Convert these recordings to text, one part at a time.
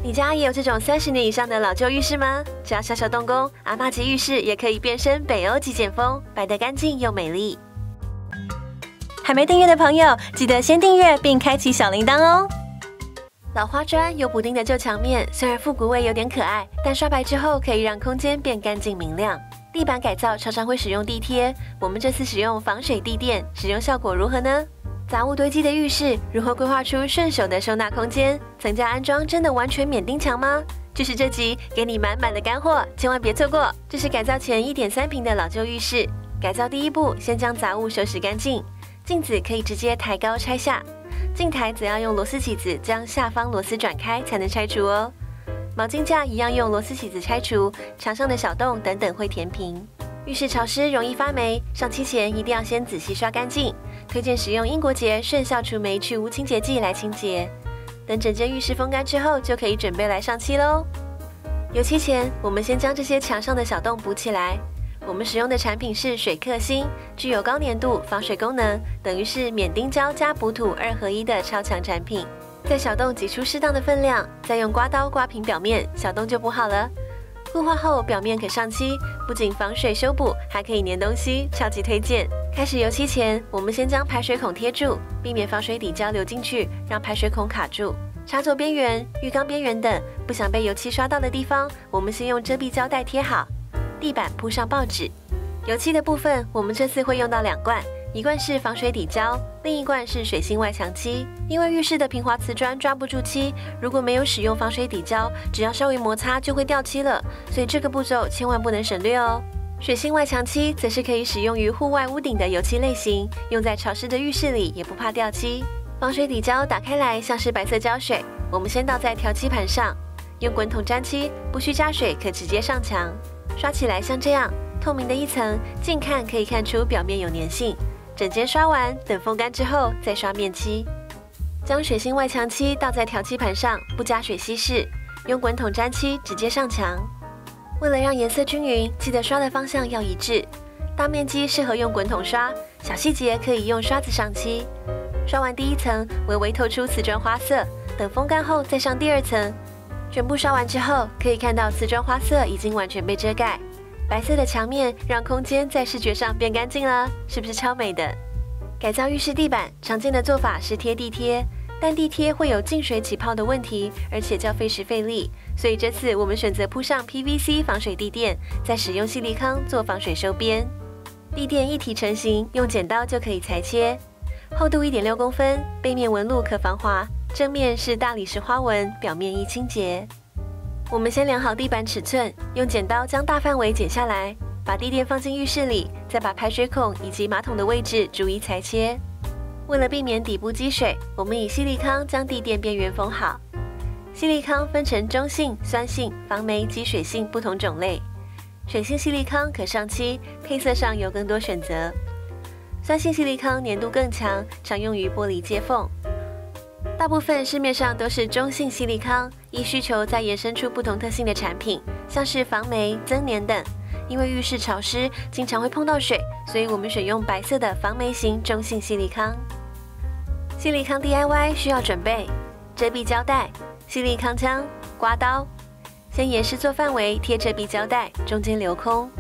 你家也有这种30年以上的老旧浴室吗？只要小小动工，阿嬷级浴室也可以变身北欧极简风，摆得干净又美丽。还没订阅的朋友，记得先订阅并开启小铃铛哦。老花砖有补丁的旧墙面，虽然复古味有点可爱，但刷白之后可以让空间变干净明亮。地板改造常常会使用地贴，我们这次使用防水地垫，使用效果如何呢？杂物堆积的浴室如何规划出顺手的收纳空间？层架安装真的完全免钉墙吗？就是这集给你满满的干货，千万别错过。这是改造前1.3平的老旧浴室，改造第一步，先将杂物收拾干净。镜子可以直接抬高拆下，镜台则要用螺丝起子将下方螺丝转开才能拆除哦。毛巾架一样用螺丝起子拆除，墙上的小洞等等会填平。浴室潮湿容易发霉，上漆前一定要先仔细刷干净。推荐使用英国洁顺效除霉去污清洁剂来清洁。等整间浴室风干之后，就可以准备来上漆喽。油漆前，我们先将这些墙上的小洞补起来。我们使用的产品是水克星，具有高粘度、防水功能，等于是免钉胶加补土2合1的超强产品。在小洞挤出适当的分量，再用刮刀刮平表面，小洞就补好了。固化后，表面可上漆，不仅防水修补，还可以粘东西，超级推荐。开始油漆前，我们先将排水孔贴住，避免防水底胶流进去，让排水孔卡住。插座边缘、浴缸边缘等不想被油漆刷到的地方，我们先用遮蔽胶带贴好。地板铺上报纸。油漆的部分，我们这次会用到2罐，一罐是防水底胶，另一罐是水性外墙漆。因为浴室的平滑瓷砖抓不住漆，如果没有使用防水底胶，只要稍微摩擦就会掉漆了，所以这个步骤千万不能省略哦。水性外墙漆则是可以使用于户外屋顶的油漆类型，用在潮湿的浴室里也不怕掉漆。防水底胶打开来像是白色胶水，我们先倒在调漆盘上，用滚筒沾漆，不需加水可直接上墙。刷起来像这样，透明的一层，近看可以看出表面有粘性。整间刷完，等风干之后再刷面漆。将水性外墙漆倒在调漆盘上，不加水稀释，用滚筒沾漆直接上墙。为了让颜色均匀，记得刷的方向要一致。大面积适合用滚筒刷，小细节可以用刷子上漆。刷完第一层，微微透出瓷砖花色，等风干后再上第2层。全部刷完之后，可以看到瓷砖花色已经完全被遮盖，白色的墙面让空间在视觉上变干净了，是不是超美的？改造浴室地板常见的做法是贴地贴，但地贴会有进水起泡的问题，而且较费时费力，所以这次我们选择铺上 PVC 防水地垫，再使用矽利康做防水收边。地垫一体成型，用剪刀就可以裁切，厚度1.6公分，背面纹路可防滑。正面是大理石花纹，表面易清洁。我们先量好地板尺寸，用剪刀将大范围剪下来，把地垫放进浴室里，再把排水孔以及马桶的位置逐一裁切。为了避免底部积水，我们以矽利康将地垫边缘封好。矽利康分成中性、酸性、防霉及水性不同种类。水性矽利康可上漆，配色上有更多选择。酸性矽利康粘度更强，常用于玻璃接缝。大部分市面上都是中性矽利康，依需求再衍生出不同特性的产品，像是防霉、增粘等。因为浴室潮湿，经常会碰到水，所以我们选用白色的防霉型中性矽利康。矽利康 DIY 需要准备遮蔽胶带、矽利康枪、刮刀。先沿视作范围贴遮蔽胶带，中间留空。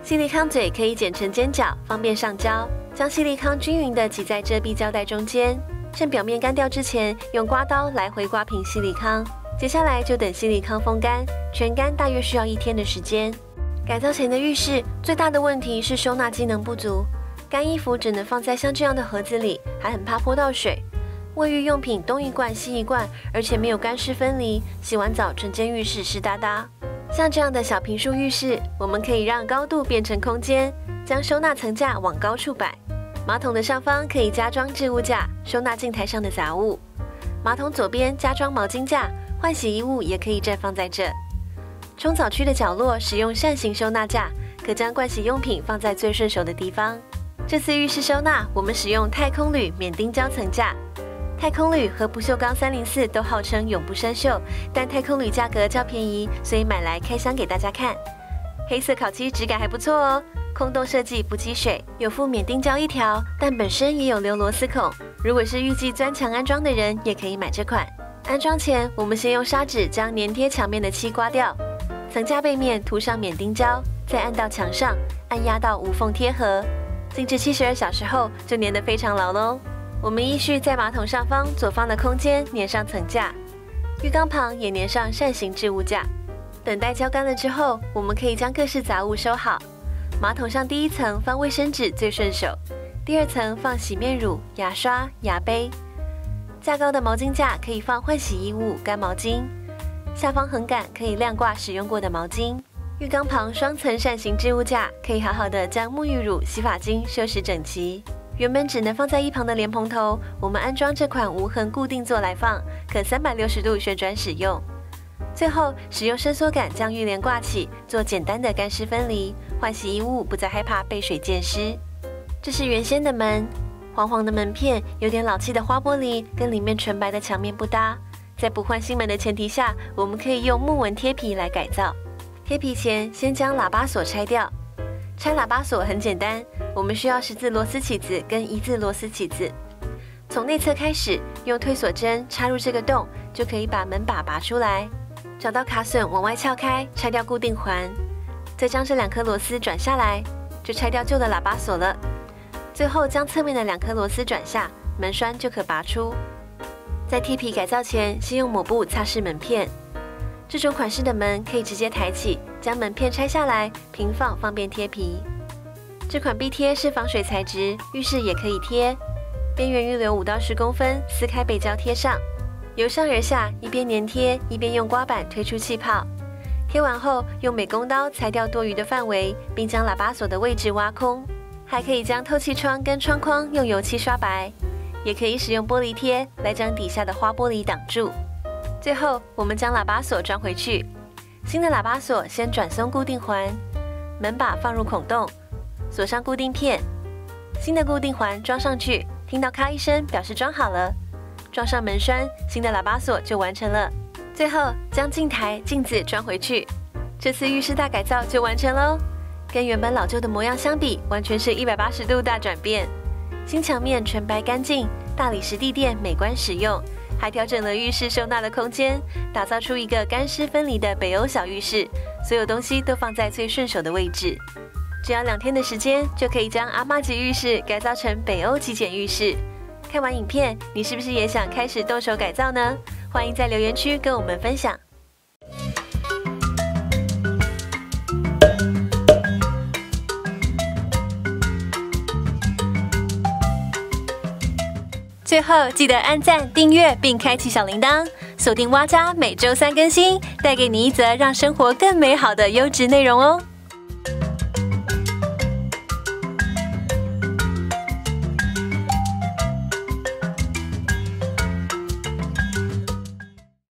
矽利康嘴可以剪成尖角，方便上胶。将矽利康均匀地挤在遮蔽胶带中间。趁表面干掉之前，用刮刀来回刮平矽利康。接下来就等矽利康风干，全干大约需要1天的时间。改造前的浴室最大的问题是收纳机能不足，干衣服只能放在像这样的盒子里，还很怕泼到水。卫浴用品东一罐西一罐，而且没有干湿分离，洗完澡整间浴室湿哒哒。像这样的小坪数浴室，我们可以让高度变成空间，将收纳层架往高处摆。马桶的上方可以加装置物架，收纳镜台上的杂物。马桶左边加装毛巾架，换洗衣物也可以绽放在这。冲澡区的角落使用扇形收纳架，可将盥洗用品放在最顺手的地方。这次浴室收纳，我们使用太空铝免钉胶层架。太空铝和不锈钢304都号称永不生锈，但太空铝价格较便宜，所以买来开箱给大家看。黑色烤漆质感还不错哦，空洞设计不积水，有附免钉胶1条，但本身也有留螺丝孔。如果是预计钻墙安装的人，也可以买这款。安装前，我们先用砂纸将粘贴墙面的漆刮掉，层架背面涂上免钉胶，再按到墙上，按压到无缝贴合，静置72小时后就粘得非常牢喽。我们依序在马桶上方、左方的空间粘上层架，浴缸旁也粘上扇形置物架。等待浇干了之后，我们可以将各式杂物收好。马桶上第一层放卫生纸最顺手，第二层放洗面乳、牙刷、牙杯。架高的毛巾架可以放换洗衣物、干毛巾，下方横杆可以晾挂使用过的毛巾。浴缸旁双层扇形置物架可以好好的将沐浴乳、洗发精收拾整齐。原本只能放在一旁的莲蓬头，我们安装这款无痕固定座来放，可360度旋转使用。最后使用伸缩杆将浴帘挂起，做简单的干湿分离，换洗衣物不再害怕被水溅湿。这是原先的门，黄黄的门片，有点老气的花玻璃跟里面纯白的墙面不搭。在不换新门的前提下，我们可以用木纹贴皮来改造。贴皮前先将喇叭锁拆掉。拆喇叭锁很简单，我们需要10字螺丝起子跟1字螺丝起子。从内侧开始，用推锁针插入这个洞，就可以把门把拔出来。找到卡榫往外撬开，拆掉固定环，再将这2颗螺丝转下来，就拆掉旧的喇叭锁了。最后将侧面的2颗螺丝转下，门栓就可拔出。在贴皮改造前，先用抹布擦拭门片。这种款式的门可以直接抬起，将门片拆下来平放，方便贴皮。这款壁贴是防水材质，浴室也可以贴。边缘预留5到10公分，撕开背胶贴上。由上而下，一边粘贴，一边用刮板推出气泡。贴完后，用美工刀裁掉多余的范围，并将喇叭锁的位置挖空。还可以将透气窗跟窗框用油漆刷白，也可以使用玻璃贴来将底下的花玻璃挡住。最后，我们将喇叭锁装回去。新的喇叭锁先转松固定环，门把放入孔洞，锁上固定片。新的固定环装上去，听到咔一声，表示装好了。装上门栓，新的喇叭锁就完成了。最后将镜台、镜子装回去，这次浴室大改造就完成喽。跟原本老旧的模样相比，完全是180度大转变。新墙面纯白干净，大理石地垫美观实用，还调整了浴室收纳的空间，打造出一个干湿分离的北欧小浴室，所有东西都放在最顺手的位置。只要2天的时间，就可以将阿妈级浴室改造成北欧极简浴室。看完影片，你是不是也想开始动手改造呢？欢迎在留言区跟我们分享。最后记得按赞、订阅并开启小铃铛，锁定蛙家每周3更新，带给你一则让生活更美好的优质内容哦。